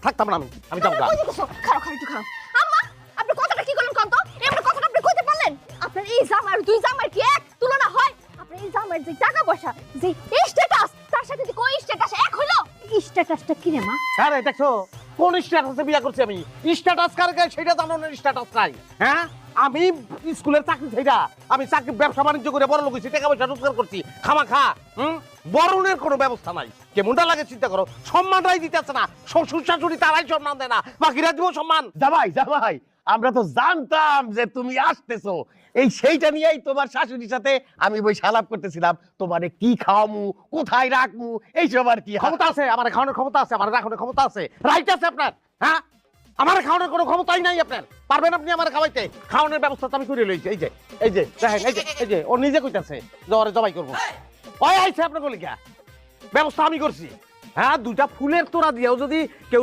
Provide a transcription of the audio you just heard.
থাকতাম না আমি যাবো গা। খারাপ একটু খারাপ আম্মা আপনি কথাটা কি করলেন কত এমন কথাটা আপনি কইতে পারলেন আপনার এই জামার দুই জামার কি এক তুলনা হয় আপনার এই জামার যে টাকা পয়সা যে স্ট্যাটাস তার সাথে যে কই স্ট্যাটাস এক হলো স্ট্যাটাসটা কি রে মা আরে দেখছো কোন স্ট্যাটাসে বিয়া করছি আমি স্ট্যাটাস কার গায়ে সেটা জানো না স্ট্যাটাস নাই হ্যাঁ আমি স্কুলের চাকরি সেইটা আমি চাকরি ব্যবসা বাণিজ্য করে বড় লোক হইছি টাকা পয়সা রোজগার করছি খামাখা বরণের কোনো ব্যবস্থা নাই কেমনটা লাগে চিন্তা করো সম্মানটাই দিতেছে না শ্বশুর শাশুড়ি তারাই সম্মান দেয় না বাকিরা দিব সম্মান। জামাই আমরা তো জানতাম যে তুমি আসতেছো এই সেইটা নিয়েই তোমার শাশুড়ির সাথে আমি বই সালাপ করতেছিলাম তোমারে কি খাওয়ামু কোথায় রাখমু এইসব আর কি। ক্ষমতা আছে আমার খাওয়ানোর ক্ষমতা আছে আমার রাখানোর ক্ষমতা আছে রাইট আছে আপনার হ্যাঁ আমার খাওয়ানোর কোনো ক্ষমতাই নাই আপনার পারবেন আপনি আমার খাওয়াইতে খাওয়ানোর ব্যবস্থা তো আমি করে লইছি এই যে দেখেন এই যে ও নিজে কইতাছে যে ওরে জবাই করবো ওই আইছে আপনার বলি ব্যবস্থা আমি করছি হ্যাঁ দুইটা ফুলের তোড়া দিয়েও যদি কেউ